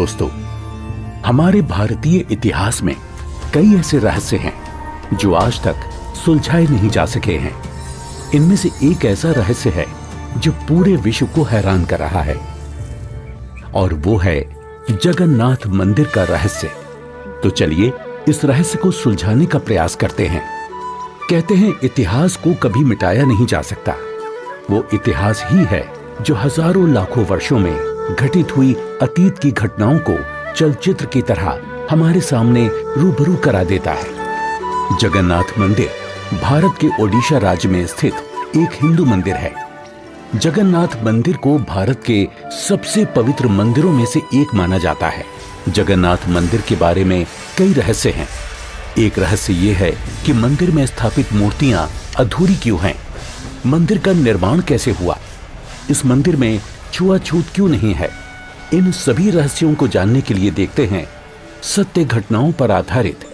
दोस्तों, हमारे भारतीय इतिहास में कई ऐसे रहस्य हैं जो आज तक सुलझाए नहीं जा सके हैं। इनमें से एक ऐसा रहस्य है जो पूरे विश्व को हैरान कर रहा है, और वो है जगन्नाथ मंदिर का रहस्य। तो चलिए इस रहस्य को सुलझाने का प्रयास करते हैं। कहते हैं इतिहास को कभी मिटाया नहीं जा सकता। वो इतिहास ही है जो हजारों लाखों वर्षों में घटित हुई अतीत की घटनाओं को चलचित्र की तरह हमारे सामने रूबरू करा देता है। जगन्नाथ मंदिर भारत के ओडिशा राज्य में स्थित एक हिंदू मंदिर है। जगन्नाथ मंदिर को भारत के सबसे पवित्र मंदिरों में से एक माना जाता है। जगन्नाथ मंदिर के बारे में कई रहस्य हैं। एक रहस्य ये है कि मंदिर में स्थापित मूर्तियां अधूरी क्यों हैं? मंदिर का निर्माण कैसे हुआ? इस मंदिर में छुआछूत क्यों नहीं है? इन सभी रहस्यों को जानने के लिए देखते हैं सत्य घटनाओं पर आधारित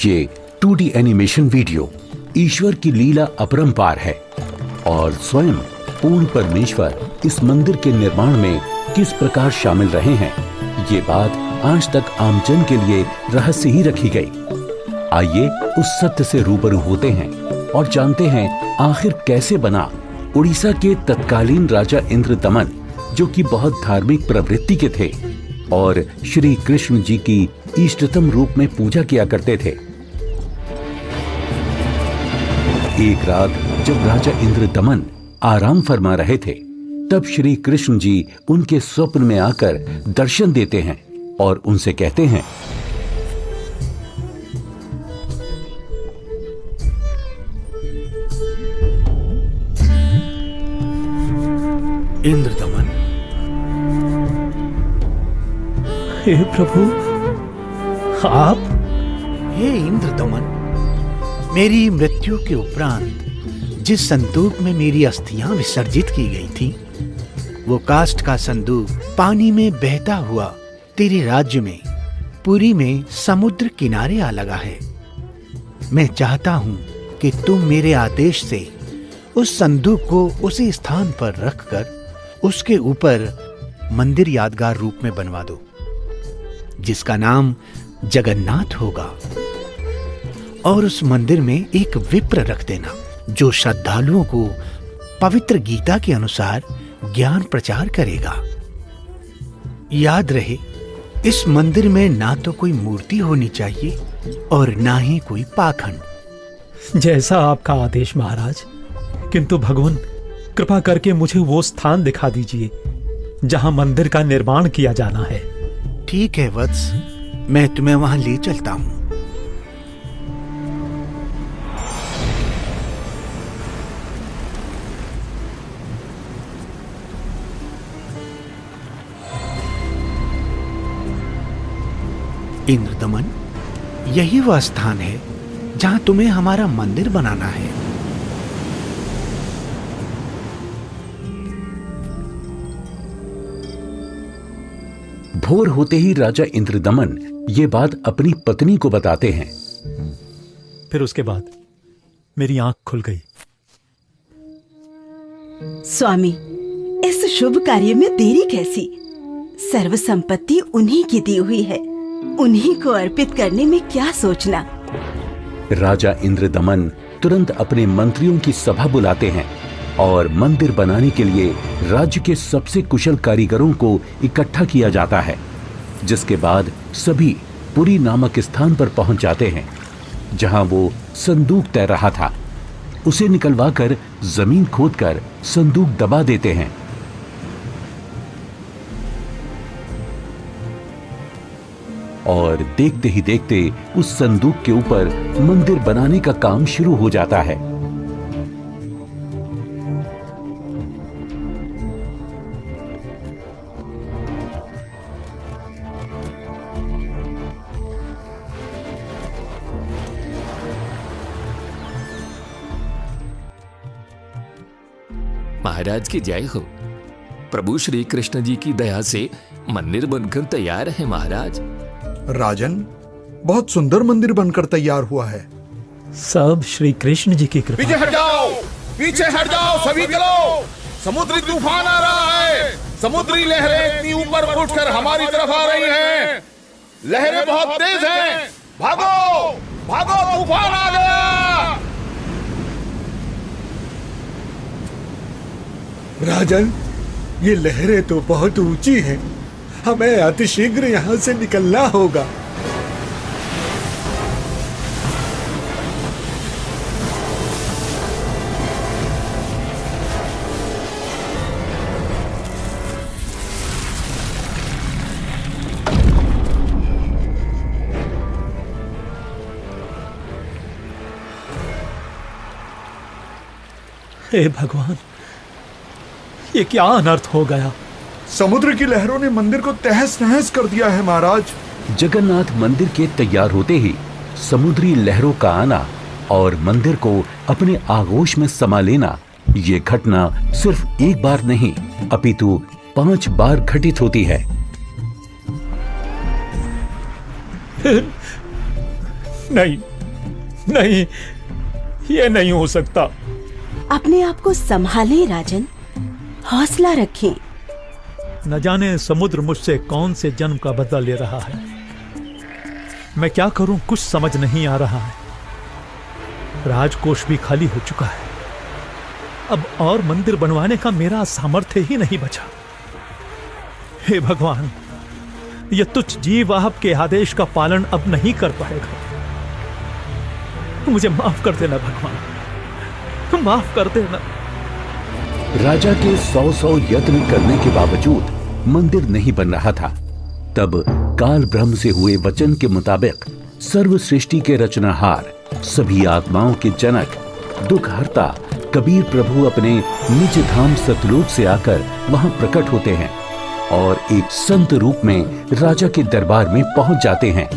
ये 2D एनिमेशन वीडियो। ईश्वर की लीला अपरंपार है और स्वयं पूर्ण परमेश्वर इस मंदिर के निर्माण में किस प्रकार शामिल रहे हैं, ये बात आज तक आमजन के लिए रहस्य ही रखी गई। आइए उस सत्य से रूबरू होते हैं और जानते हैं आखिर कैसे बना उड़ीसा के तत्कालीन राजा इंद्रदमन, जो कि बहुत धार्मिक प्रवृत्ति के थे और श्री कृष्ण जी की इष्टतम रूप में पूजा किया करते थे। एक रात जब राजा इंद्रदमन आराम फरमा रहे थे, तब श्री कृष्ण जी उनके स्वप्न में आकर दर्शन देते हैं और उनसे कहते हैं, इंद्रदमन। हे प्रभु, आप? हे इंद्रदमन, मेरी मृत्यु के उपरांत जिस संदूक में मेरी अस्थियां विसर्जित की गई थी, वो काष्ठ का संदूक पानी में बहता हुआ तेरे राज्य में पुरी में समुद्र किनारे आ लगा है। मैं चाहता हूं कि तुम मेरे आदेश से उस संदूक को उसी स्थान पर रखकर उसके ऊपर मंदिर यादगार रूप में बनवा दो, जिसका नाम जगन्नाथ होगा। और उस मंदिर में एक विप्र रख देना जो श्रद्धालुओं को पवित्र गीता के अनुसार ज्ञान प्रचार करेगा। याद रहे, इस मंदिर में ना तो कोई मूर्ति होनी चाहिए और ना ही कोई पाखंड। जैसा आपका आदेश महाराज। किंतु भगवान, कृपा करके मुझे वो स्थान दिखा दीजिए जहां मंदिर का निर्माण किया जाना है। ठीक है वत्स, मैं तुम्हें वहां ले चलता हूं। इंद्रदमन, यही वह स्थान है जहां तुम्हें हमारा मंदिर बनाना है। भोर होते ही राजा इंद्रदमन ये बात अपनी पत्नी को बताते हैं। फिर उसके बाद मेरी आंख खुल गई। स्वामी, इस शुभ कार्य में देरी कैसी? सर्व संपत्ति उन्हीं की दी हुई है, उन्हीं को अर्पित करने में क्या सोचना। राजा इंद्रदमन तुरंत अपने मंत्रियों की सभा बुलाते हैं और मंदिर बनाने के लिए राज्य के सबसे कुशल कारीगरों को इकट्ठा किया जाता है। जिसके बाद सभी पुरी नामक स्थान पर पहुंच जाते हैं जहां वो संदूक तैर रहा था। उसे निकलवाकर जमीन खोदकर संदूक दबा देते हैं। और देखते ही देखते उस संदूक के ऊपर मंदिर बनाने का काम शुरू हो जाता है। महाराज की जय हो। प्रभु श्री कृष्ण जी की दया से मंदिर बनकर तैयार है महाराज। राजन, बहुत सुंदर मंदिर बनकर तैयार हुआ है। सब श्री कृष्ण जी की कृपा। पीछे हट जाओ, पीछे हट जाओ सभी, चलो, समुद्री तूफान आ रहा है, समुद्री लहरें इतनी ऊपर उठकर हमारी तरफ आ रही हैं। लहरें बहुत तेज हैं। भागो भागो, तूफान आ गया। राजन, ये लहरें तो बहुत ऊंची हैं। हमें अतिशीघ्र यहाँ से निकलना होगा। हे भगवान, ये क्या अनर्थ हो गया। समुद्र की लहरों ने मंदिर को तहस नहस कर दिया है महाराज। जगन्नाथ मंदिर के तैयार होते ही समुद्री लहरों का आना और मंदिर को अपने आगोश में समा लेना, ये घटना सिर्फ एक बार नहीं अपितु 5 बार घटित होती है। नहीं नहीं, ये नहीं हो सकता। अपने आप को संभालें राजन, हौसला रखें। न जाने समुद्र मुझसे कौन से जन्म का बदला ले रहा है। मैं क्या करूं, कुछ समझ नहीं आ रहा है। राजकोष भी खाली हो चुका है। अब और मंदिर बनवाने का मेरा सामर्थ्य ही नहीं बचा। हे भगवान, यह तुच्छ जीव आपके आदेश का पालन अब नहीं कर पाएगा। मुझे माफ कर देना भगवान, माफ कर देना। राजा के 100 यत्न करने के बावजूद मंदिर नहीं बन रहा था। तब काल ब्रह्म से हुए वचन के मुताबिक सर्व सृष्टि के रचनाहार, सभी आत्माओं के जनक, दुखहर्ता कबीर प्रभु अपने निज धाम सतलोक से आकर वहां प्रकट होते हैं और एक संत रूप में राजा के दरबार में पहुंच जाते हैं।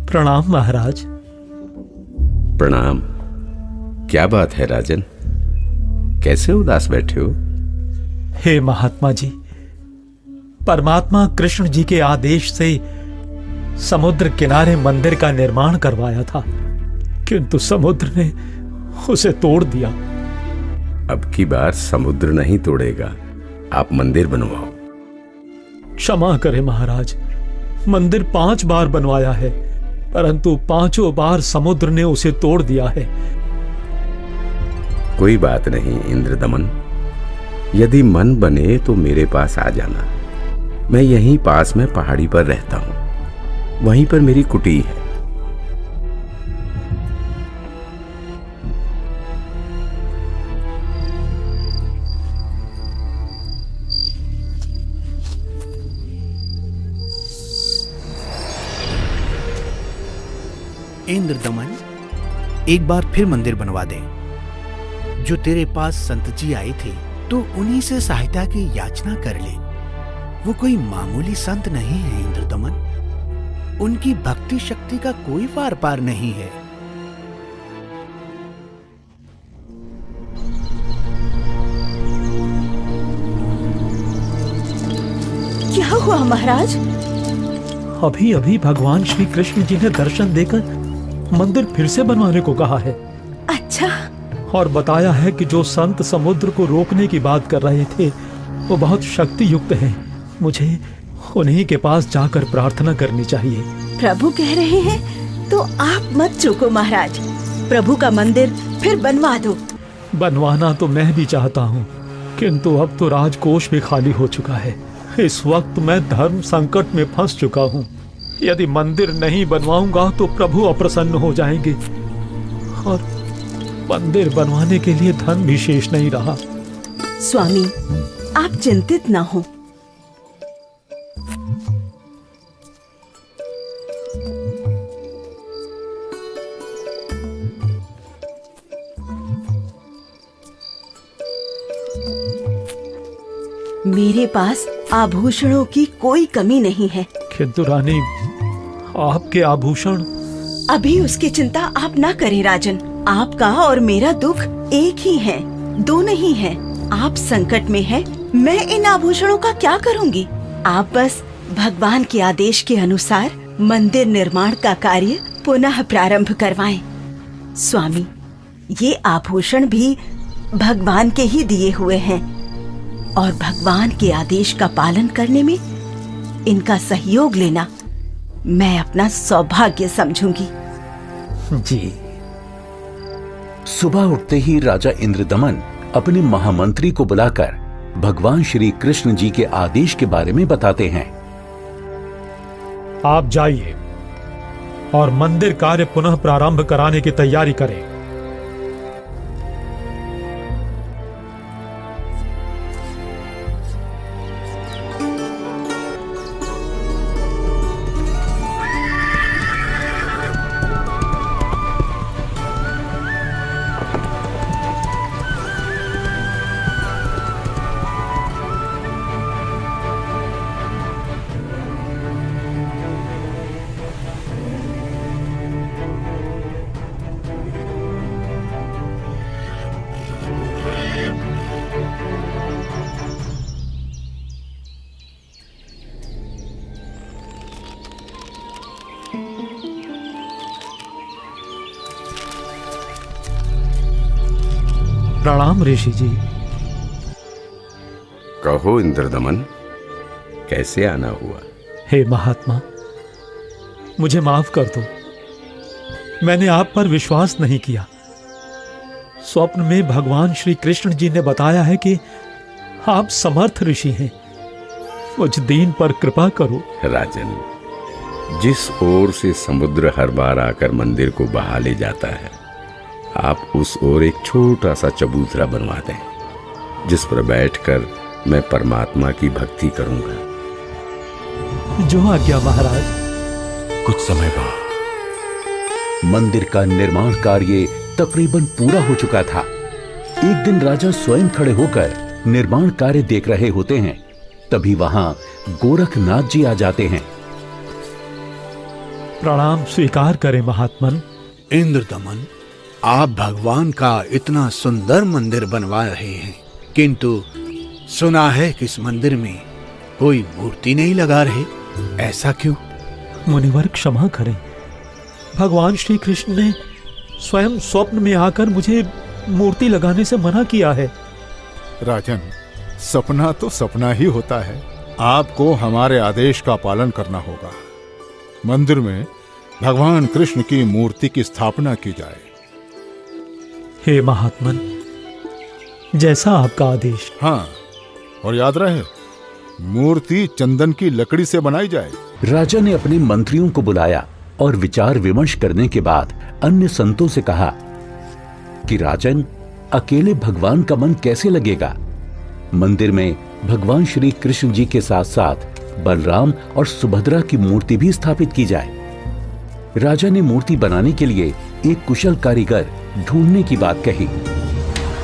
प्रणाम महाराज। प्रणाम। क्या बात है राजन, कैसे उदास बैठे हो? हे महात्मा जी, परमात्मा कृष्ण जी के आदेश से समुद्र किनारे मंदिर का निर्माण करवाया था, किंतु समुद्र ने उसे तोड़ दिया। अब की बार समुद्र नहीं तोड़ेगा, आप मंदिर बनवाओ। क्षमा करें महाराज, मंदिर 5 बार बनवाया है, परंतु 5 बार समुद्र ने उसे तोड़ दिया है। कोई बात नहीं इंद्रदमन, यदि मन बने तो मेरे पास आ जाना। मैं यहीं पास में पहाड़ी पर रहता हूं, वहीं पर मेरी कुटी है। इंद्रदमन, एक बार फिर मंदिर बनवा दे। जो तेरे पास संत जी आए थे तो उन्हीं से सहायता की याचना कर ले। वो कोई मामूली संत नहीं है इंद्रदमन, उनकी भक्ति शक्ति का कोई पार पार नहीं है। क्या हुआ महाराज? अभी अभी भगवान श्री कृष्ण जी ने दर्शन देकर मंदिर फिर से बनवाने को कहा है। अच्छा। और बताया है कि जो संत समुद्र को रोकने की बात कर रहे थे वो बहुत शक्ति युक्त हैं। मुझे उन्हीं के पास जाकर प्रार्थना करनी चाहिए। प्रभु कह रहे हैं तो आप मत चूको महाराज, प्रभु का मंदिर फिर बनवा दो। बनवाना तो मैं भी चाहता हूँ, किंतु अब तो राजकोष भी खाली हो चुका है। इस वक्त मैं धर्म संकट में फंस चुका हूँ। यदि मंदिर नहीं बनवाऊंगा तो प्रभु अप्रसन्न हो जाएंगे और मंदिर बनवाने के लिए धन भी शेष नहीं रहा। स्वामी, आप चिंतित ना हो। मेरे पास आभूषणों की कोई कमी नहीं है। किंतु रानी, आपके आभूषण। अभी उसकी चिंता आप ना करें राजन। आपका और मेरा दुख एक ही है, दो नहीं है। आप संकट में हैं, मैं इन आभूषणों का क्या करूंगी? आप बस भगवान के आदेश के अनुसार मंदिर निर्माण का कार्य पुनः प्रारंभ करवाएं। स्वामी, ये आभूषण भी भगवान के ही दिए हुए हैं और भगवान के आदेश का पालन करने में इनका सहयोग लेना मैं अपना सौभाग्य समझूंगी। जी। सुबह उठते ही राजा इंद्रदमन अपने महामंत्री को बुलाकर भगवान श्री कृष्ण जी के आदेश के बारे में बताते हैं। आप जाइए और मंदिर कार्य पुनः प्रारंभ कराने की तैयारी करें। प्रणाम ऋषि जी। कहो इंद्रदमन, कैसे आना हुआ? हे महात्मा, मुझे माफ कर दो। मैंने आप पर विश्वास नहीं किया। स्वप्न में भगवान श्री कृष्ण जी ने बताया है कि आप समर्थ ऋषि हैं। मुझ दीन पर कृपा करो। राजन, जिस ओर से समुद्र हर बार आकर मंदिर को बहा ले जाता है, आप उस ओर एक छोटा सा चबूतरा बनवा दें, जिस पर बैठकर मैं परमात्मा की भक्ति करूंगा। जो आज्ञा महाराज। कुछ समय बाद मंदिर का निर्माण कार्य तकरीबन पूरा हो चुका था। एक दिन राजा स्वयं खड़े होकर निर्माण कार्य देख रहे होते हैं। तभी वहां गोरखनाथ जी आ जाते हैं। प्रणाम स्वीकार करें महात्मन। इंद्रदमन, आप भगवान का इतना सुंदर मंदिर बनवा रहे हैं, किंतु सुना है कि इस मंदिर में कोई मूर्ति नहीं लगा रहे। ऐसा क्यों? मुनिवर क्षमा करें। भगवान श्री कृष्ण ने स्वयं स्वप्न में आकर मुझे मूर्ति लगाने से मना किया है। राजन, सपना तो सपना ही होता है। आपको हमारे आदेश का पालन करना होगा। मंदिर में भगवान कृष्ण की मूर्ति की स्थापना की जाए। हे महात्मन, जैसा आपका आदेश। हाँ, और याद रहे, मूर्ति चंदन की लकड़ी से बनाई जाए। राजा ने अपने मंत्रियों को बुलाया और विचार विमर्श करने के बाद अन्य संतों से कहा कि राजन, अकेले भगवान का मन कैसे लगेगा? मंदिर में भगवान श्री कृष्ण जी के साथ साथ बलराम और सुभद्रा की मूर्ति भी स्थापित की जाए। राजा ने मूर्ति बनाने के लिए एक कुशल कारीगर ढूंढने की बात कही।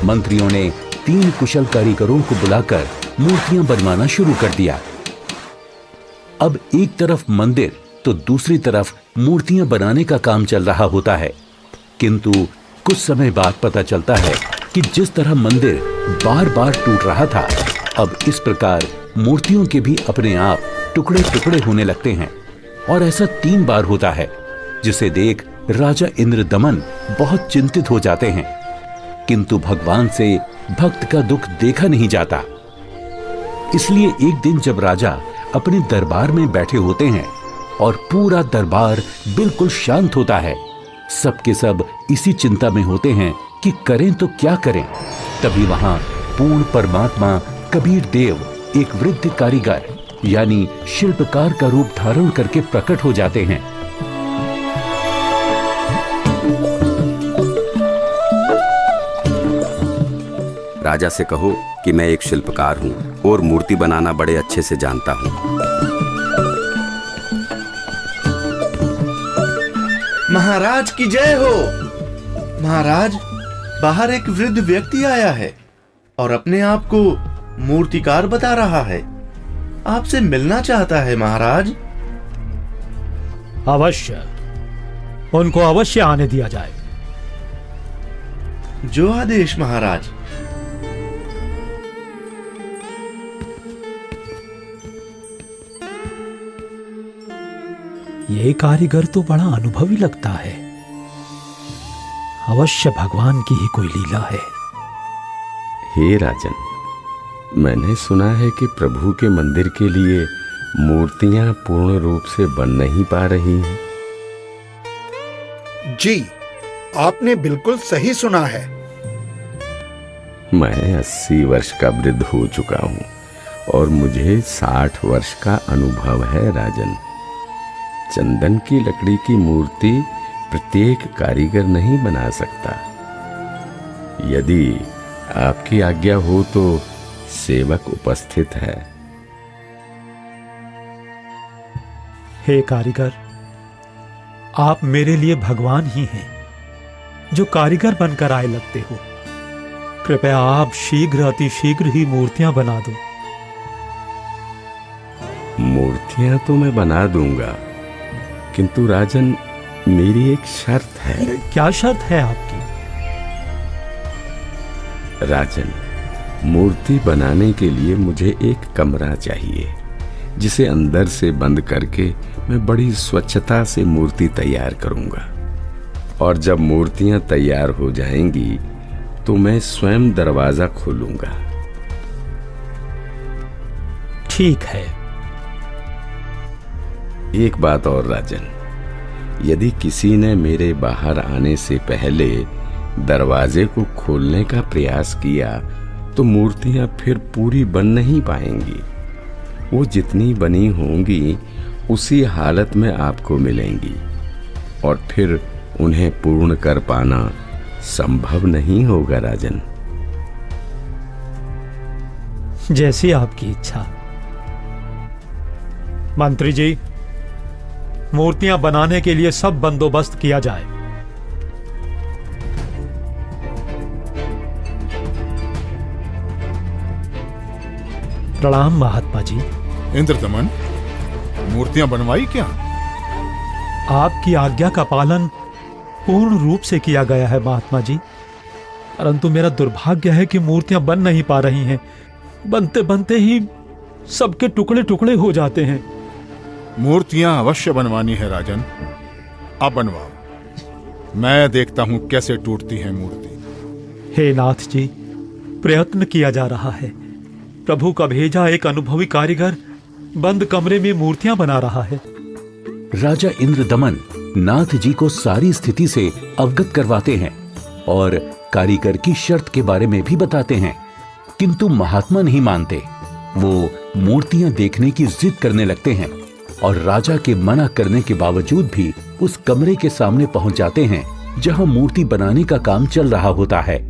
मंत्रियों ने 3 कुशल कारीगरों को बुलाकर मूर्तियां बनवाना शुरू कर दिया। अब एक तरफ मंदिर तो दूसरी तरफ मूर्तियां बनाने का काम चल रहा होता है, किंतु कुछ समय बाद पता चलता है कि जिस तरह मंदिर बार बार टूट रहा था, अब इस प्रकार मूर्तियों के भी अपने आप टुकड़े टुकड़े होने लगते हैं। और ऐसा 3 बार होता है, जिसे देख राजा इंद्रदमन बहुत चिंतित हो जाते हैं। किंतु भगवान से भक्त का दुख देखा नहीं जाता। इसलिए एक दिन जब राजा अपने दरबार में बैठे होते हैं और पूरा दरबार बिल्कुल शांत होता है, सबके सब इसी चिंता में होते हैं कि करें तो क्या करें। तभी वहां पूर्ण परमात्मा कबीर देव एक वृद्ध कारीगर यानी शिल्पकार का रूप धारण करके प्रकट हो जाते हैं। राजा से कहो कि मैं एक शिल्पकार हूँ और मूर्ति बनाना बड़े अच्छे से जानता हूँ। महाराज की जय हो। महाराज, बाहर एक वृद्ध व्यक्ति आया है और अपने आप को मूर्तिकार बता रहा है। आपसे मिलना चाहता है महाराज। अवश्य, उनको अवश्य आने दिया जाए। जो आदेश महाराज। ये कारीगर तो बड़ा अनुभवी लगता है। अवश्य भगवान की ही कोई लीला है। हे राजन, मैंने सुना है कि प्रभु के मंदिर के लिए मूर्तियां पूर्ण रूप से बन नहीं पा रही हैं। जी, आपने बिल्कुल सही सुना है। मैं 80 वर्ष का वृद्ध हो चुका हूं और मुझे 60 वर्ष का अनुभव है राजन। चंदन की लकड़ी की मूर्ति प्रत्येक कारीगर नहीं बना सकता। यदि आपकी आज्ञा हो तो सेवक उपस्थित है। हे कारीगर, आप मेरे लिए भगवान ही हैं, जो कारीगर बनकर आए लगते हो। कृपया आप शीघ्र, अति शीघ्र ही मूर्तियां बना दो। मूर्तियां तो मैं बना दूंगा, किंतु राजन, मेरी एक शर्त है। क्या शर्त है आपकी? राजन, मूर्ति बनाने के लिए मुझे एक कमरा चाहिए, जिसे अंदर से बंद करके मैं बड़ी स्वच्छता से मूर्ति तैयार करूंगा। और जब मूर्तियां तैयार हो जाएंगी तो मैं स्वयं दरवाजा खोलूंगा। ठीक है। एक बात और राजन, यदि किसी ने मेरे बाहर आने से पहले दरवाजे को खोलने का प्रयास किया तो मूर्तियां फिर पूरी बन नहीं पाएंगी। वो जितनी बनी होंगी उसी हालत में आपको मिलेंगी और फिर उन्हें पूर्ण कर पाना संभव नहीं होगा राजन। जैसी आपकी इच्छा। मंत्री जी, मूर्तियां बनाने के लिए सब बंदोबस्त किया जाए। प्रणाम महात्मा जी। इंद्रदमन, मूर्तियां बनवाई क्या? आपकी आज्ञा का पालन पूर्ण रूप से किया गया है महात्मा जी, परंतु मेरा दुर्भाग्य है कि मूर्तियां बन नहीं पा रही हैं। बनते बनते ही सबके टुकड़े टुकड़े हो जाते हैं। मूर्तियां अवश्य बनवानी है राजन, आप बनवाओ। मैं देखता हूं कैसे टूटती है मूर्ति। हे नाथ जी, प्रयत्न किया जा रहा है। प्रभु का भेजा एक अनुभवी कारीगर बंद कमरे में मूर्तियां बना रहा है। राजा इंद्रदमन नाथ जी को सारी स्थिति से अवगत करवाते हैं और कारीगर की शर्त के बारे में भी बताते हैं, किंतु महात्मा नहीं मानते। वो मूर्तियां देखने की जिद करने लगते हैं और राजा के मना करने के बावजूद भी उस कमरे के सामने पहुंच जाते हैं जहां मूर्ति बनाने का काम चल रहा होता है।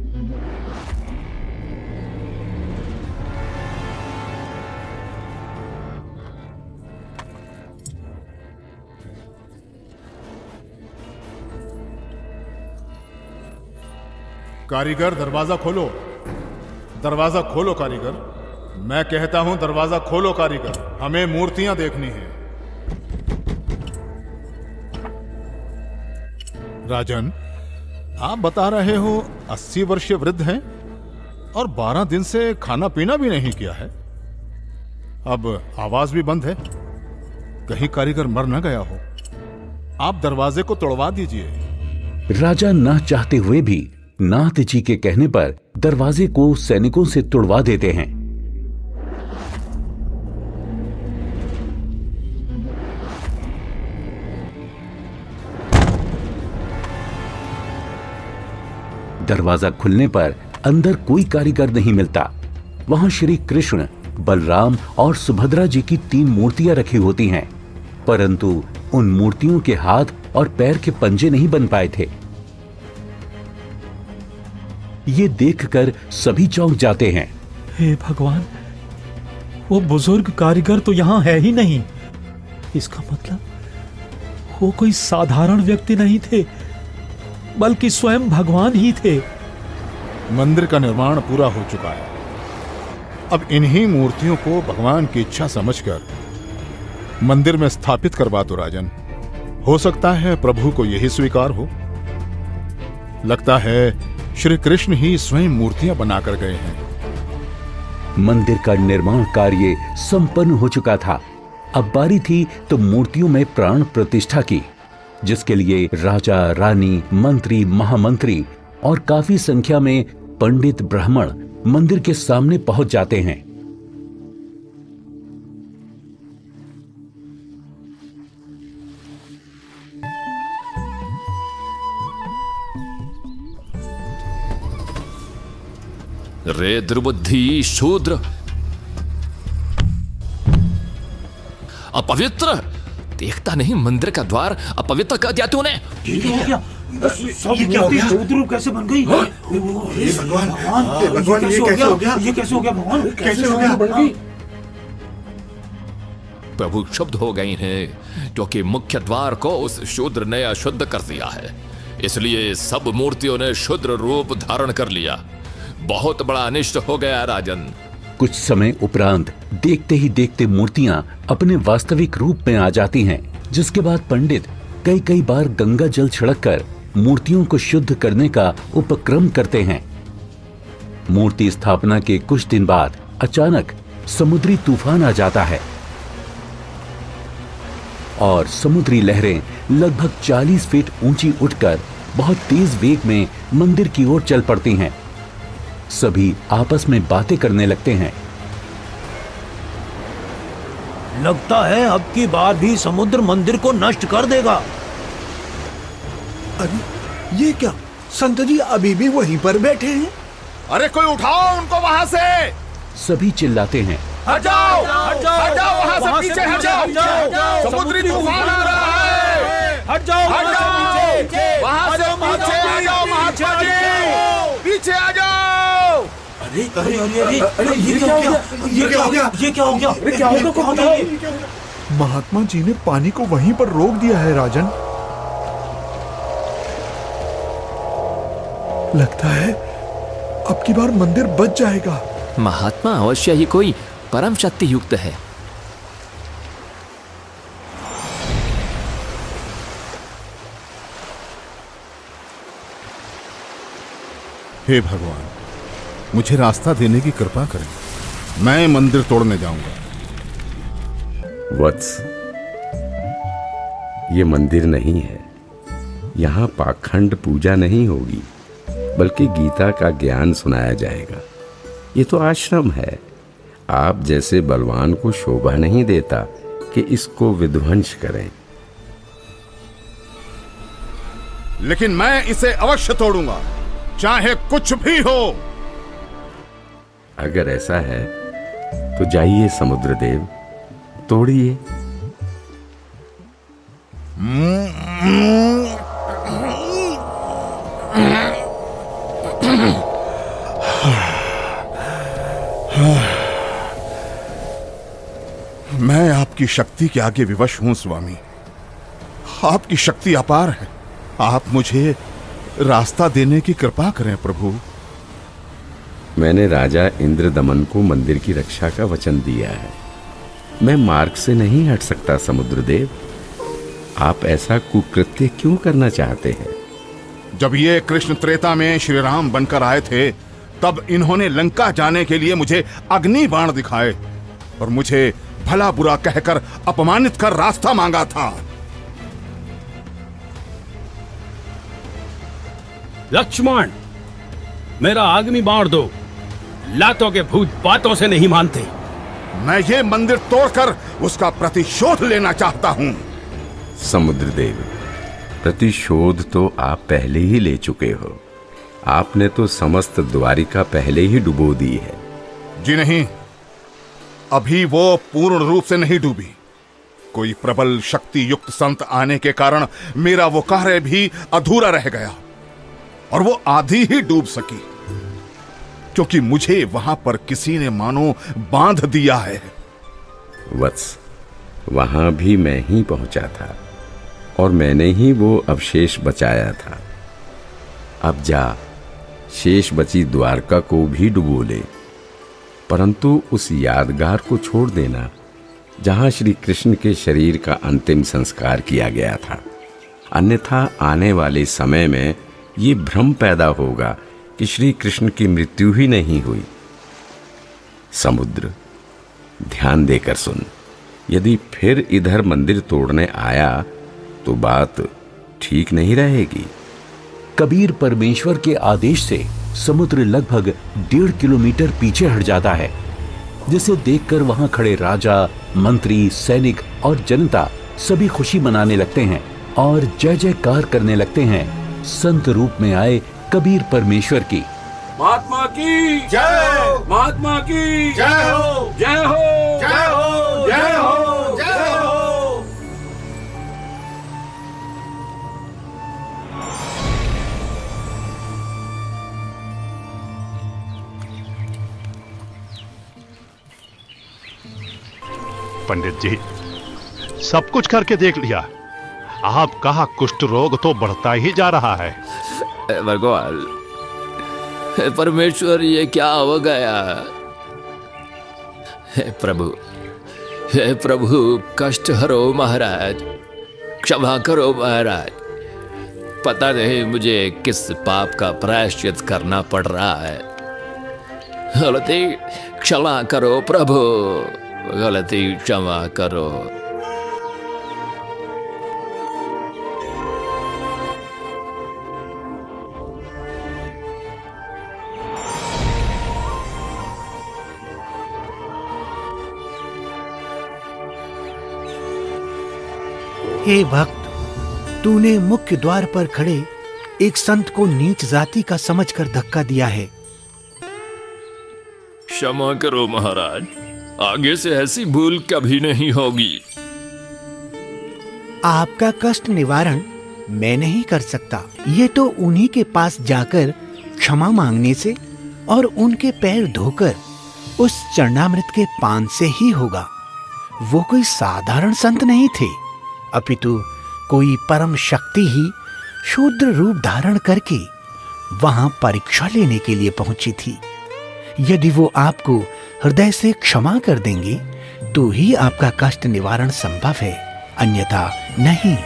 कारीगर, दरवाजा खोलो। दरवाजा खोलो कारीगर। मैं कहता हूं दरवाजा खोलो कारीगर, हमें मूर्तियां देखनी है। राजन, आप बता रहे हो 80 वर्षीय वृद्ध हैं और 12 दिन से खाना पीना भी नहीं किया है। अब आवाज भी बंद है, कहीं कारीगर मर न गया हो। आप दरवाजे को तोड़वा दीजिए। राजा न चाहते हुए भी नाथ जी के कहने पर दरवाजे को सैनिकों से तुड़वा देते हैं। दरवाजा खुलने पर अंदर कोई कारीगर नहीं मिलता। वहां श्री कृष्ण, बलराम और सुभद्रा जी की 3 मूर्तियां रखी होती हैं, परंतु उन मूर्तियों के हाथ और पैर के पंजे नहीं बन पाए थे। ये देखकर सभी चौंक जाते हैं। हे भगवान, वो बुजुर्ग कारीगर तो यहां है ही नहीं। इसका मतलब वो कोई साधारण व्यक्ति नहीं थे, बल्कि स्वयं भगवान ही थे। मंदिर का निर्माण पूरा हो चुका है। अब इन्हीं मूर्तियों को भगवान की इच्छा समझकर मंदिर में स्थापित करवा दो राजन। हो सकता है प्रभु को यही स्वीकार हो। लगता है श्री कृष्ण ही स्वयं मूर्तियां बनाकर गए हैं। मंदिर का निर्माण कार्य संपन्न हो चुका था। अब बारी थी तो मूर्तियों में प्राण प्रतिष्ठा की, जिसके लिए राजा, रानी, मंत्री, महामंत्री और काफी संख्या में पंडित ब्राह्मण मंदिर के सामने पहुंच जाते हैं। रे दुर्बुद्धि शूद्र, अपवित्र! देखता नहीं मंदिर का द्वार अपवित्र कर दिया तूने। ये क्या हो गया? शूद्र कैसे बन गई? भगवान ये कैसे हो गया? ये कैसे हो गया भगवान? कैसे हो गया? प्रभु क्षुब्ध हो गई हैं क्योंकि मुख्य द्वार को उस शूद्र ने अशुद्ध कर दिया है, इसलिए सब मूर्तियों ने शूद्र रूप धारण कर लिया। बहुत बड़ा अनिष्ट हो गया राजन। कुछ समय उपरांत देखते ही देखते मूर्तियां अपने वास्तविक रूप में आ जाती हैं, जिसके बाद पंडित कई कई बार गंगा जल छिड़ककर मूर्तियों को शुद्ध करने का उपक्रम करते हैं। मूर्ति स्थापना के कुछ दिन बाद अचानक समुद्री तूफान आ जाता है और समुद्री लहरें लगभग 40 फीट ऊंची उठकर बहुत तेज वेग में मंदिर की ओर चल पड़ती हैं। सभी आपस में बातें करने लगते हैं। लगता है अब की बार भी समुद्र मंदिर को नष्ट कर देगा। अरे ये क्या? संत जी अभी भी वहीं पर बैठे हैं। अरे कोई उठाओ उनको वहां से। सभी चिल्लाते हैं, हट जाओ, हट जाओ, हट जाओ, वहां से पीछे हट जाओ, समुद्री तूफान आ रहा है। हट जाओ, हट जाओ, वहां से पीछे आ जाओ, महात्मा जी, पीछे आ जाओ। अरे अरे अरे अरे अरे ये क्या हो गया? ये क्या हो गया? ये क्या हो गया? अरे क्या हो गया? महात्मा जी ने पानी को वहीं पर रोक दिया है राजन। लगता है अब की बार मंदिर बच जाएगा। महात्मा अवश्य ही कोई परम शक्ति युक्त है। हे भगवान, मुझे रास्ता देने की कृपा करें। मैं मंदिर तोड़ने जाऊंगा। वत्स, ये मंदिर नहीं है। यहाँ पाखंड पूजा नहीं होगी, बल्कि गीता का ज्ञान सुनाया जाएगा। ये तो आश्रम है। आप जैसे बलवान को शोभा नहीं देता कि इसको विध्वंस करें। लेकिन मैं इसे अवश्य तोड़ूंगा, चाहे कुछ भी हो। अगर ऐसा है तो जाइए समुद्रदेव, तोड़िए। मैं आपकी शक्ति के आगे विवश हूं स्वामी। आपकी शक्ति अपार है। आप मुझे रास्ता देने की कृपा करें प्रभु। मैंने राजा इंद्रदमन को मंदिर की रक्षा का वचन दिया है। मैं मार्ग से नहीं हट सकता समुद्रदेव। आप ऐसा कुकृत्य क्यों करना चाहते हैं? जब ये कृष्ण त्रेता में श्री राम बनकर आए थे, तब इन्होंने लंका जाने के लिए मुझे अग्नि बाण दिखाए और मुझे भला बुरा कहकर अपमानित कर रास्ता मांगा था। लक्ष्मण, मेरा अग्नि बाण दो। लातों के भूत बातों से नहीं मानते। मैं ये मंदिर तोड़कर उसका प्रतिशोध लेना चाहता हूं। समुद्रदेव, प्रतिशोध तो आप पहले ही ले चुके हो। आपने तो समस्त द्वारिका पहले ही डुबो दी है। जी नहीं, अभी वो पूर्ण रूप से नहीं डूबी। कोई प्रबल शक्ति युक्त संत आने के कारण मेरा वो कार्य भी अधूरा रह गया और वो आधी ही डूब सकी, क्योंकि मुझे वहां पर किसी ने मानो बांध दिया है। वत्स, वहां भी मैं ही पहुंचा था और मैंने ही वो अवशेष बचाया था। अब जा, शेष बची द्वारका को भी डुबो ले, परंतु उस यादगार को छोड़ देना जहां श्री कृष्ण के शरीर का अंतिम संस्कार किया गया था। अन्यथा आने वाले समय में ये भ्रम पैदा होगा कि श्री कृष्ण की मृत्यु ही नहीं हुई। समुद्र, ध्यान देकर सुन। यदि फिर इधर मंदिर तोड़ने आया तो बात ठीक नहीं रहेगी। कबीर परमेश्वर के आदेश से समुद्र लगभग 1.5 किलोमीटर पीछे हट जाता है, जिसे देखकर वहां खड़े राजा, मंत्री, सैनिक और जनता सभी खुशी मनाने लगते हैं और जय जयकार करने लगते हैं संत रूप में आए कबीर परमेश्वर की। महात्मा की जय, महात्मा की जय हो, जय हो, जय हो, जय हो, जय हो। पंडित जी, सब कुछ करके देख लिया। आपका कुष्ठ रोग तो बढ़ता ही जा रहा है। भगवान, परमेश्वर, ये क्या हो गया? हे प्रभु, कष्ट हरो महाराज, क्षमा करो महाराज। पता नहीं मुझे किस पाप का प्रायश्चित करना पड़ रहा है। गलती क्षमा करो प्रभु, गलती क्षमा करो। हे भक्त, तूने मुख्य द्वार पर खड़े एक संत को नीच जाति का समझकर धक्का दिया है। क्षमा करो महाराज, आगे से ऐसी भूल कभी नहीं होगी। आपका कष्ट निवारण मैं नहीं कर सकता। ये तो उन्हीं के पास जाकर क्षमा मांगने से और उनके पैर धोकर उस चरणामृत के पान से ही होगा। वो कोई साधारण संत नहीं थे, अपितु कोई परम शक्ति ही शूद्र रूप धारण करके वहां परीक्षा लेने के लिए पहुंची थी। यदि वो आपको हृदय से क्षमा कर देंगे तो ही आपका कष्ट निवारण संभव है, अन्यथा नहीं।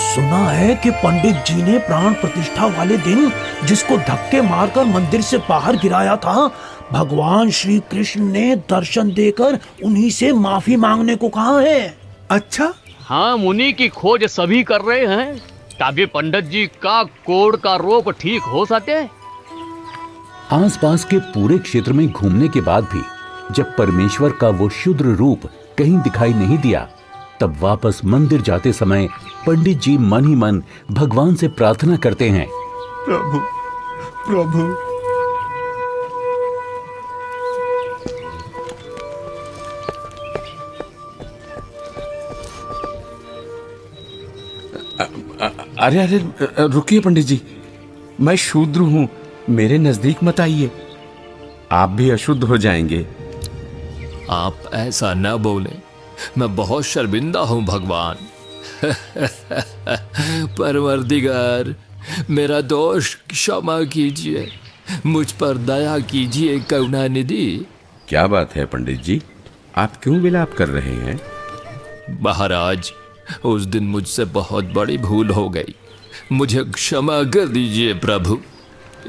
सुना है कि पंडित जी ने प्राण प्रतिष्ठा वाले दिन जिसको धक्के मारकर मंदिर से बाहर गिराया था, भगवान श्री कृष्ण ने दर्शन देकर उन्हीं से माफी मांगने को कहा है। अच्छा? हाँ, मुनि की खोज सभी कर रहे हैं ताकि पंडित जी का कोढ़ का रोग ठीक हो सके। आसपास के पूरे क्षेत्र में घूमने के बाद भी जब परमेश्वर का वो शुद्र रूप कहीं दिखाई नहीं दिया, तब वापस मंदिर जाते समय पंडित जी मन ही मन भगवान से प्रार्थना करते हैं, प्रभु, प्रभु, अरे रुकिए पंडित जी, मैं शूद्र हूं, मेरे नजदीक मत आइए, आप भी अशुद्ध हो जाएंगे। आप ऐसा न बोले, मैं बहुत शर्मिंदा हूं भगवान। परवरदिगार, मेरा दोष क्षमा कीजिए, मुझ पर दया कीजिए करुणानिधि। क्या बात है पंडित जी, आप क्यों विलाप कर रहे हैं? महाराज, उस दिन मुझसे बहुत बड़ी भूल हो गई, मुझे क्षमा कर दीजिए प्रभु।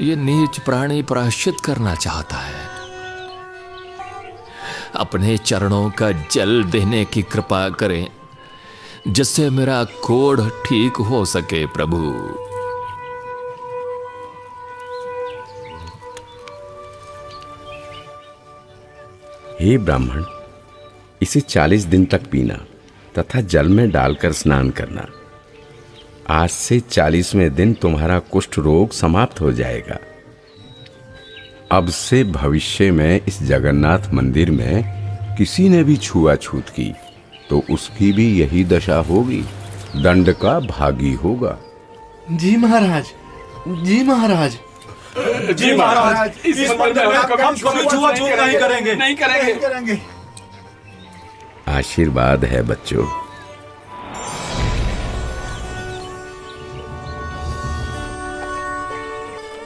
ये नीच प्राणी प्रायश्चित करना चाहता है, अपने चरणों का जल देने की कृपा करें जिससे मेरा कोढ़ ठीक हो सके प्रभु। हे ब्राह्मण, इसे 40 दिन तक पीना तथा जल में डालकर स्नान करना। आज से 40वें दिन तुम्हारा कुष्ठ रोग समाप्त हो जाएगा। अब से भविष्य में इस जगन्नाथ मंदिर में किसी ने भी छुआछूत की तो उसकी भी यही दशा होगी, दंड का भागी होगा। जी महाराज, जी महाराज, जी महाराज, इस मंदिर में हम कभी छुआछूत नहीं करेंगे, नहीं करेंगे। आशीर्वाद है बच्चों।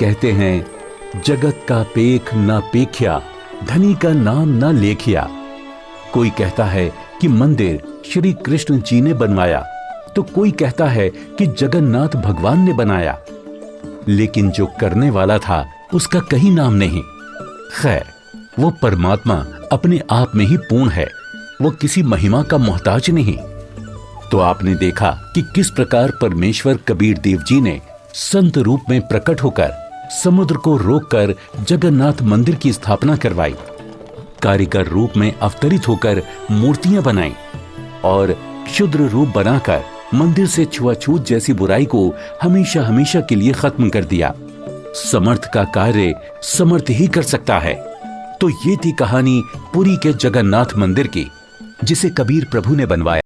कहते हैं जगत का पेख ना पेख्या, धनी का नाम ना लेखिया। कोई कहता है कि मंदिर श्री कृष्ण जी ने बनवाया, तो कोई कहता है कि जगन्नाथ भगवान ने बनाया, लेकिन जो करने वाला था उसका कहीं नाम नहीं। खैर, वो परमात्मा अपने आप में ही पूर्ण है, वो किसी महिमा का मोहताज नहीं। तो आपने देखा कि किस प्रकार परमेश्वर कबीर देव जी ने संत रूप में प्रकट होकर समुद्र को रोककर जगन्नाथ मंदिर की स्थापना करवाई, कारीगर रूप में अवतरित होकर मूर्तियां बनाई और क्षुद्र रूप बनाकर मंदिर से छुआछूत जैसी बुराई को हमेशा हमेशा के लिए खत्म कर दिया। समर्थ का कार्य समर्थ ही कर सकता है। तो ये थी कहानी पुरी के जगन्नाथ मंदिर की, जिसे कबीर प्रभु ने बनवाया।